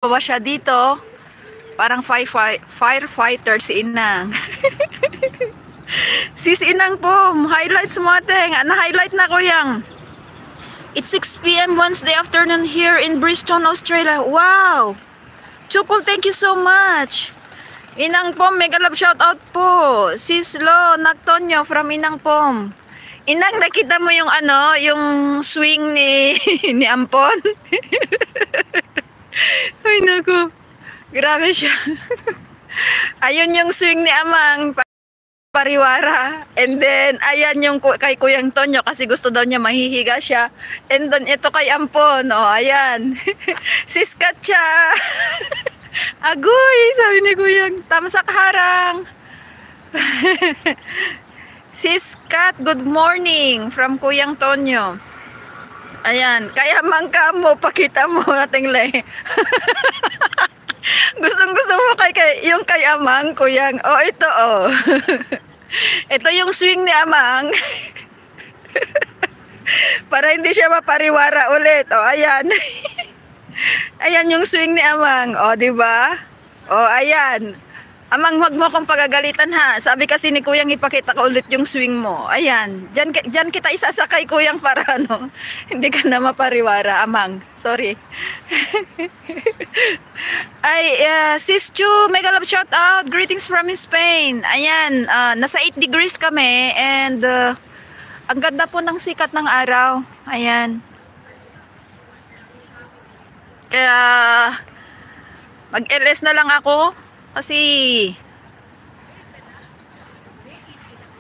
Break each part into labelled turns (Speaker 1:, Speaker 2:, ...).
Speaker 1: Bawa siya dito. Parang firefighter si Inang. Sis Inang po, highlights mo ateng. Na-highlight na ko yang. It's 6 p.m. Wednesday afternoon here in Brisbane, Australia. Wow! Chukul, thank you so much. Inang Pom, mega love shoutout po. Sis Lo Nagtonyo from Inang Pom. Inang, nakita mo yung yung swing ni ni Ampon? Ay naku, grabe siya. Ayun yung swing ni Amang Pariwara. And then, ayan yung kay Kuyang Tonyo kasi gusto daw niya mahihiga siya. And then, ito kay Ampon. O, ayan. Sis Katya. Agoy, sabi ni Kuyang. Tamsak harang. Sis Kat, good morning from Kuyang Tonyo. Ayan, kaya mangka mo, pakita mo nating le. Gustong-gusto mo yung kay Amang, Kuyang. Oh, ito oh. Ito yung swing ni Amang. Para hindi siya mapariwara ulit. Oh, ayan. Ayan yung swing ni Amang. Oh, di ba? Oh, ayan. Amang, huwag mo akong pagagalitan ha. Sabi kasi ni Kuyang ipakita ko ulit yung swing mo. Ayan. Diyan kita isasakay, Kuyang, para hindi ka na mapariwara. Amang, sorry. Ay, Sis Chu, mega love shout out. Greetings from Spain. Ayan, nasa 8 degrees kami. And, ang ganda po ng sikat ng araw. Ayan. Kaya, mag-LS na lang ako. Kasi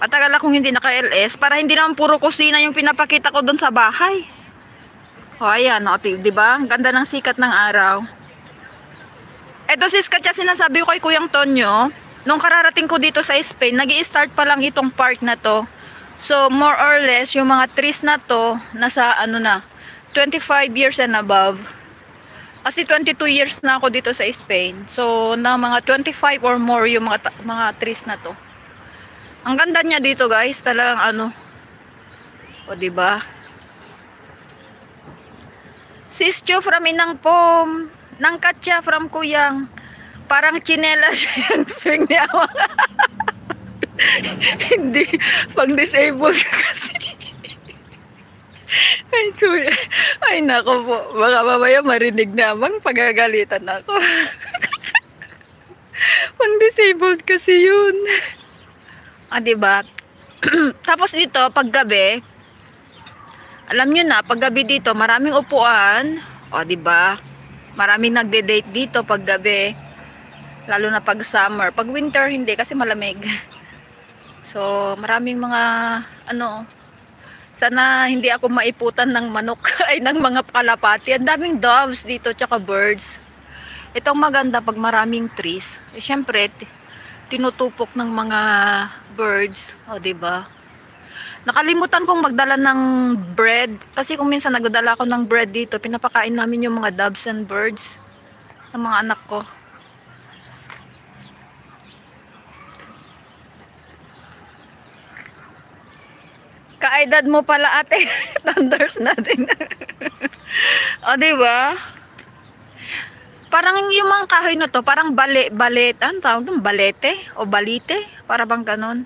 Speaker 1: matagal akong hindi naka-LS para hindi naman puro kusina yung pinapakita ko doon sa bahay. O ayan, o, diba? Ang ganda ng sikat ng araw. Eto sis Katya, sinasabi ko kay Kuyang Tonyo, nung kararating ko dito sa Spain, nag-i-start pa lang itong park na to. So more or less, yung mga trees na to, nasa 25 years and above. Kasi 22 years na ako dito sa Spain. So, na mga 25 or more yung mga trees na to. Ang ganda niya dito, guys. Talagang O, diba? Sis Cho from Inang Pom. Nang Katya from Kuyang. Parang chinela siya yung swing niya. Hindi. Pang-disabled kasi. Ay, Kuya. Ay, nako po. Baka mamaya marinig namang pagagalitan ako. Pang-disabled kasi yun. Diba? Tapos dito, paggabi, alam nyo na, paggabi dito, maraming upuan. O, diba? Maraming nagde-date dito paggabi. Lalo na pag summer. Pag winter, hindi kasi malamig. So, maraming mga, sana hindi ako maiputan ng manok ay ng mga kalapati. Ang daming doves dito tsaka birds. Itong maganda pag maraming trees. Syempre, tinutupok ng mga birds. O, diba? Nakalimutan kong magdala ng bread. Kasi kung minsan nagdala ako ng bread dito, pinapakain namin yung mga doves and birds ng mga anak ko. Kaedad mo pala ate. Thunders natin. O, diba? Parang yung mga kahoy na to, parang balete. Ano tawag doon? Balete? O balite? Para bang ganon.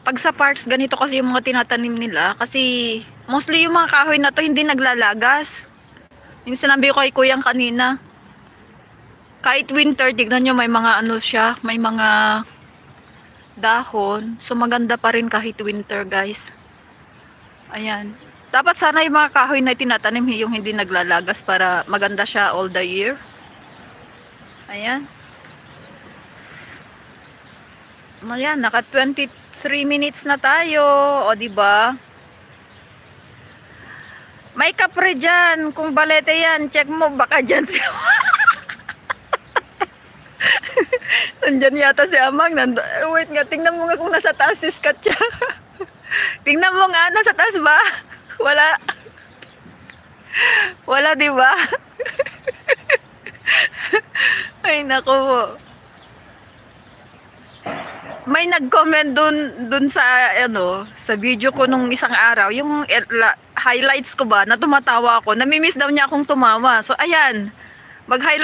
Speaker 1: Pag sa parks, ganito kasi yung mga tinatanim nila. Kasi, mostly yung mga kahoy na to, hindi naglalagas. Yung sinabi ko kay Kuyang kanina. Kahit winter, tignan nyo, may mga siya, may mga dahon. So maganda pa rin kahit winter, guys. Ayan. Dapat sana yung mga kahoy na tinatanim yung hindi naglalagas para maganda siya all the year. Ayan. Ayan, naka 23 minutes na tayo. O, diba? May kapre dyan. Kung balete yan, check mo, baka dyan siya. Nandyan yata si Amang. Wait nga, tingnan mo nga kung nasa taas si Katya. Tingnan mo nga, nasa taas ba? Wala. Wala, diba? Ay, nako po. May nag-comment dun sa, sa video ko nung isang araw. Yung highlights ko ba, na tumatawa ako. Namimiss daw niya akong tumawa. So, ayan. Mag-highlight.